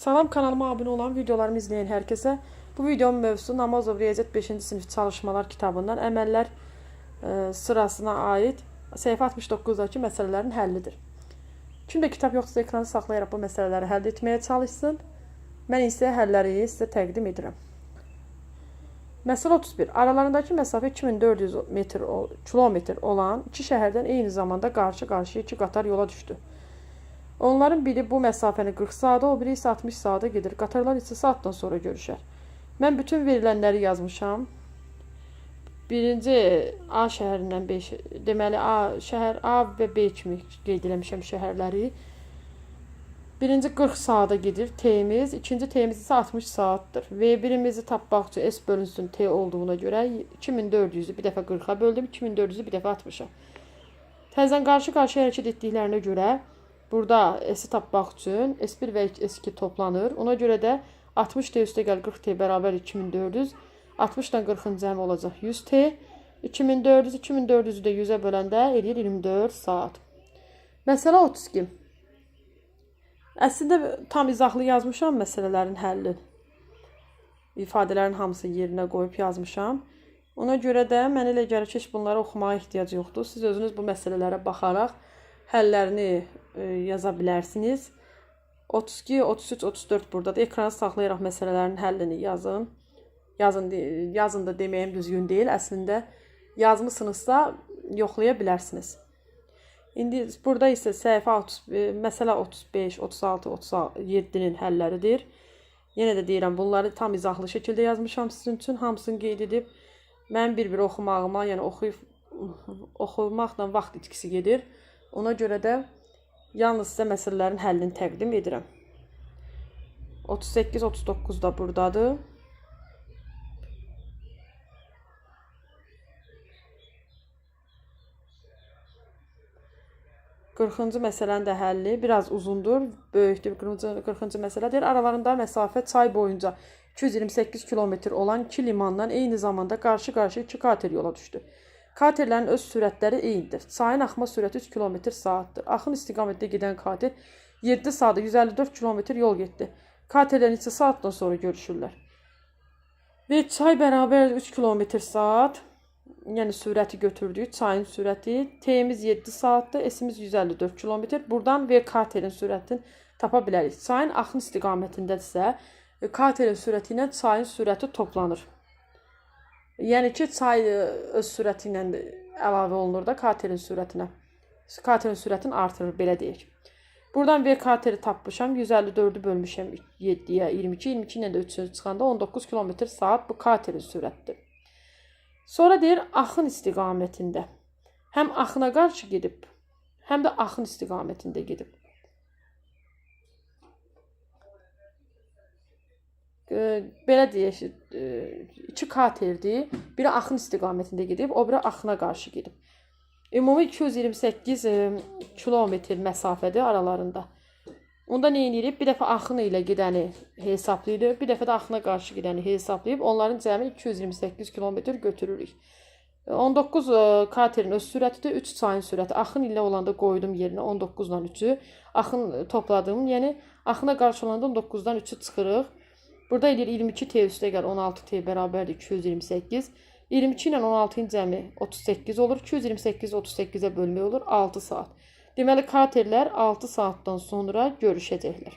Salam, kanalıma abunə olan, videolarımı izləyən hər kəsə. Bu videonun mövzusu Namazov Riyaziyyat 5-ci sinif çalışmalar kitabından əməllər sırasına aid səhifə 69-dakı məsələlərin həllidir. Kimdə kitab yoxsa ekranı saxlayaraq bu məsələləri həll etməyə çalışsın. Mən isə həlləri sizə təqdim edirəm. Məsələ 31. Aralarındakı məsafə 2400 kilometr olan iki şəhərdən eyni zamanda qarşı-qarşıya iki qatar yola düşdü. Onların biri bu məsafəni 40 saata, o biri isə 60 saata gedir. Qatarlar isə saatdan sonra görüşər. Mən bütün verilənləri yazmışam. Birinci A şəhərindən B, deməli şəhər A və B kimi qeyd eləmişəm şəhərləri. Birinci 40 saata gedir T'miz, ikinci T'miz isə 60 saatdır. V1-imizi tapmaq üçün S bölünsün T olduğuna görə 2400-ü bir dəfə 40-a böldüm, 2400-ü bir dəfə 60-a. Təzən qarşı-qarşıya hərəkət etdiklərinə görə burada S-i tapmaq üçün S1 və S2 toplanır. Ona görə də 60T üstə gəl 40T bərabər 2400. 60-dan 40-ın cəmi olacaq 100T. 2400, 2400-ü də 100-ə böləndə eləyir 24 saat. Məsələ 32. Əslində tam izahlı yazmışam məsələlərin həllini. İfadələrin hamısı yerinə qoyub yazmışam. Ona görə də mən elə gəlir ki, bunları oxumağa ehtiyac yoxdur. Siz özünüz bu məsələlərə baxaraq həllərini yaza bilərsiniz. 32, 33, 34 buradadır. Ekranı saxlayaraq məsələlərin həllini yazın. Yazın da deməyim düzgün deyil. Əslində yazmısınızsa yoxlaya bilərsiniz. İndi burada isə səhifə məsələ 35, 36, 37-nin həlləridir. Yenə də deyirəm, bunları tam izahlı şəkildə yazmışam sizin üçün. Hamısını qeyd edib mən bir-bir oxumağıma, yəni oxumaqla vaxt itkisi gedir. Ona görə də yalnız sizə məsələlərin həllini təqdim edirəm. 38, 39 da buradadır. Qırxıncı məsələnin də həlli biraz uzundur, böyükdür. 40-cı məsələdir. Aralarında məsafə çay boyunca 228 kilometr olan iki limandan eyni zamanda qarşı-qarşıya iki kater yola düşdü. Katerlərin öz sürətləri eynidir. Çayın axma sürəti 3 km/saatdır. Axın istiqamətdə gedən kater 7 saata 154 km yol getdi. Katerlər neçə saatdan sonra görüşürlər? Və çay bərabər 3 km/saat. Yəni sürəti götürdük. Çayın sürəti T'miz 7 saatdır, S'imiz 154 km. Buradan V katerin sürətini tapa bilərik. Çayın axın istiqamətindədirsə, katerin sürəti ilə çayın sürəti toplanır. Yəni ki, çay öz sürəti ilə əlavə olunur da katerin sürətinə. Katerin sürətini artırır, belə deyək. Buradan V kateri tapmışam. 154'ü bölmüşəm 7-yə, 22. 22 ilə də 3 çıxanda 19 km/saat bu katerin sürətidir. Sonra deyir, axın istiqamətində. Həm axına qarşı gedib, həm də axın istiqamətində gedib. Belə deyək, iki katerdir. Biri axın istiqamətində gedib, o biri axına qarşı gedib. Ümumi 228 kilometr məsafədir aralarında. Onda nə edirik? Bir dəfə axın ilə gedəni hesablayırıq, bir dəfə də axına qarşı gedəni hesablayıb, onların cəmi 228 kilometr götürürük. 19 katerin öz sürətidir, 3 çayın sürəti. Axın ilə olanda qoydum yerinə 19-dan 3-ü. Axın topladım, yəni axına qarşı olanda 19-dan 3-ü çıxırıq. Burada edir 22T üstə gəl 16T bərabərdir 228. 22 ilə 16-ın cəmi 38 olur. 228 38-ə bölmək olur 6 saat. Deməli, katerlər 6 saatdan sonra görüşəcəklər.